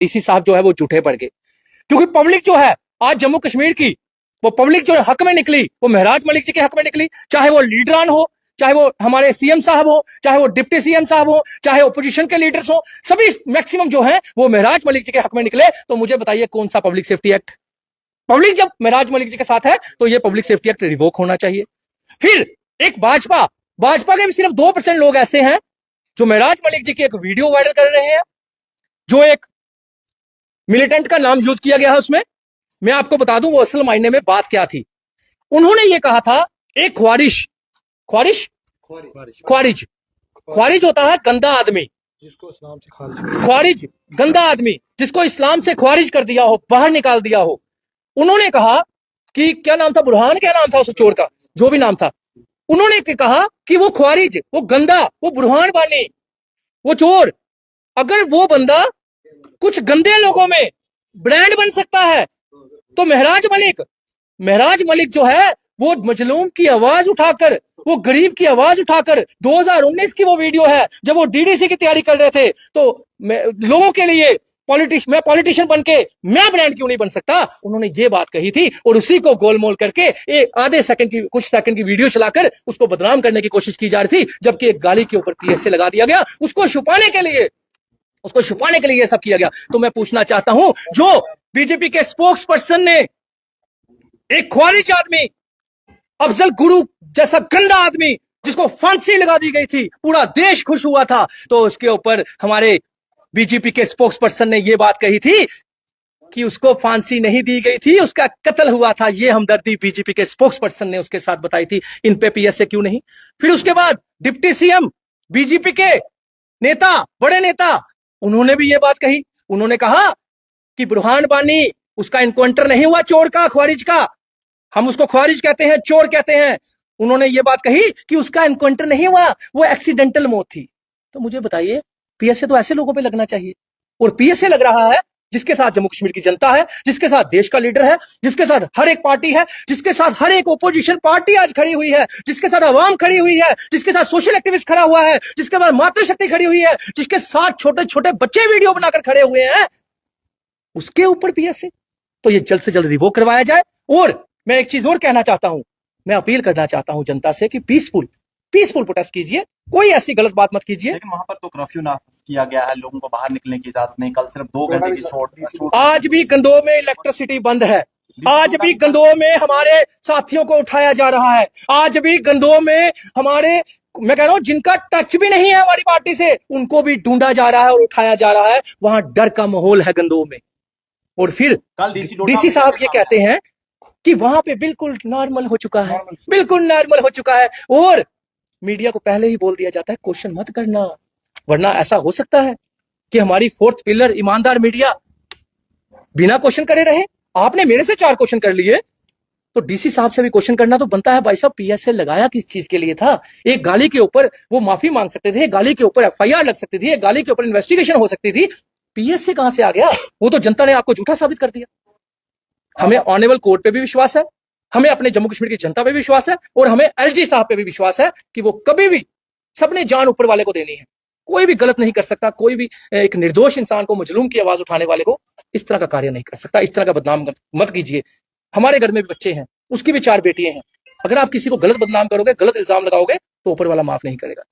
DC साहब जो है वो झूठे पड़ गए, क्योंकि पब्लिक जो है आज जम्मू कश्मीर की, वो पब्लिक जो हक में निकली वो महराज मलिक जी के हक में निकली, चाहे वो लीडरान हो, चाहे वो हमारे सीएम साहब हो, चाहे वो डिप्टी सीएम साहब हो, चाहे ओपोजिशन के लीडर्स हो, सभी मैक्सिमम जो है वो महराज मलिक जी के हक में निकले। तो मुझे बताइए कौन सा पब्लिक सेफ्टी एक्ट, पब्लिक जब महराज मलिक जी के साथ है तो ये पब्लिक सेफ्टी एक्ट रिवोक होना चाहिए। फिर एक भाजपा के भी सिर्फ 2% लोग ऐसे हैं जो महराज मलिक जी की एक वीडियो वायरल कर रहे हैं, जो एक मिलिटेंट का नाम यूज किया गया है उसमें। मैं आपको बता दूं वो असल मायने में बात क्या थी। उन्होंने ये कहा था एक ख्वारिज होता है गंदा आदमी, जिसको इस्लाम से खारिज, ख्वारिज गंदा आदमी जिसको इस्लाम से ख्वारिज कर दिया हो, बाहर निकाल दिया हो। उन्होंने कहा कि क्या नाम था, बुरहान क्या नाम था उस चोर का, जो भी नाम था, उन्होंने कहा कि वो ख्वारिज, वो गंदा, वो बुरहान बानी, वो चोर, अगर वो बंदा कुछ गंदे लोगों में ब्रांड बन सकता है तो महराज मलिक जो है वो मजलूम की आवाज उठाकर, वो गरीब की आवाज उठाकर, 2019 की वो वीडियो है जब वो डीडीसी की तैयारी कर रहे थे, तो लोगों के लिए मैं पॉलिटिशियन बन के मैं ब्रांड क्यों नहीं बन सकता, उन्होंने ये बात कही थी। और उसी को गोलमोल करके आधे सेकंड की, कुछ सेकंड की वीडियो चलाकर उसको बदनाम करने की कोशिश की जा रही थी, जबकि एक गाली के ऊपर पीएसए लगा दिया गया, उसको छुपाने के लिए ये सब किया गया। तो मैं पूछना चाहता हूं, जो बीजेपी के स्पोक्स पर्सन ने एक ख्वारिज आदमी, अफजल गुरु जैसा गंदा आदमी जिसको फांसी लगा दी गई थी, पूरा देश खुश हुआ था, तो उसके ऊपर हमारे बीजेपी के स्पोक्स पर्सन ने यह बात कही थी कि उसको फांसी नहीं दी गई थी, उसका कत्ल हुआ था। ये हमदर्दी बीजेपी के स्पोक्स पर्सन ने उसके साथ बताई थी। इन पे पीएसए क्यों नहीं? फिर उसके बाद डिप्टी सीएम, बीजेपी के नेता, बड़े नेता, उन्होंने भी ये बात कही। उन्होंने कहा कि बुरहान बानी, उसका इनकाउंटर नहीं हुआ चोर का, ख्वारिज का, हम उसको ख्वारिज कहते हैं, चोर कहते हैं। उन्होंने ये बात कही कि उसका इनकाउंटर नहीं हुआ, वो एक्सीडेंटल मौत थी। तो मुझे बताइए, पीएसए तो ऐसे लोगों पे लगना चाहिए, और पीएसए लग रहा है जिसके साथ जम्मू कश्मीर की जनता है, जिसके साथ देश का लीडर है, जिसके साथ हर एक पार्टी है, जिसके साथ हर एक ओपोजिशन पार्टी आज खड़ी हुई है, जिसके साथ अवाम खड़ी हुई है, जिसके साथ सोशल एक्टिविस्ट खड़ा हुआ है, जिसके बाद मातृशक्ति खड़ी हुई है, जिसके साथ छोटे छोटे बच्चे वीडियो बनाकर खड़े हुए हैं, उसके ऊपर पीएसए। तो ये जल्द से जल्द रिवोक करवाया जाए। और मैं एक चीज और कहना चाहता हूं, मैं अपील करना चाहता हूं जनता से कि पीसफुल प्रोटेस्ट कीजिए, कोई ऐसी गलत बात मत कीजिए। लेकिन वहां पर तो कर्फ्यू नाफिज किया गया है, लोगों को बाहर निकलने की इजाजत नहीं, कल सिर्फ 2 घंटे की छूट। आज भी गंदोह में इलेक्ट्रिसिटी बंद है, आज भी गंदोह में हमारे साथियों को उठाया जा रहा है, आज भी गंदोह में हमारे, मैं कह रहा हूं जिनका टच भी नहीं है हमारी पार्टी से, उनको भी ढूंढा जा रहा है और उठाया जा रहा है। वहां डर का माहौल है गंदोह में। और फिर कल डीसी साहब ये कहते हैं कि वहां पे बिल्कुल नॉर्मल हो चुका है, बिल्कुल नॉर्मल हो चुका है। और मीडिया को पहले ही बोल दिया जाता है क्वेश्चन मत करना, वरना ऐसा हो सकता है कि हमारी 4th पिलर ईमानदार मीडिया बिना क्वेश्चन करे रहे। आपने मेरे से 4 क्वेश्चन कर लिए, तो डीसी साहब से भी क्वेश्चन करना तो बनता है। भाई साहब, पीएसए लगाया किस चीज के लिए था? एक गाली के ऊपर वो माफी मांग सकते थे, एक गाली के ऊपर एफआईआर लग सकती थी, एक गाली के ऊपर इन्वेस्टिगेशन हो सकती थी। पीएसए कहां से आ गया? वो तो जनता ने आपको झूठा साबित कर दिया। हमें ऑनेबल कोर्ट पे भी विश्वास है, हमें अपने जम्मू कश्मीर की जनता पे भी विश्वास है, और हमें एलजी साहब पे भी विश्वास है कि वो कभी भी, सबने जान ऊपर वाले को देनी है, कोई भी गलत नहीं कर सकता, कोई भी एक निर्दोष इंसान को, मजलूम की आवाज उठाने वाले को इस तरह का कार्य नहीं कर सकता। इस तरह का बदनाम मत कीजिए। हमारे घर में भी बच्चे हैं, उसकी भी 4 बेटियां हैं। अगर आप किसी को गलत बदनाम करोगे, गलत इल्जाम लगाओगे, तो ऊपर वाला माफ नहीं करेगा।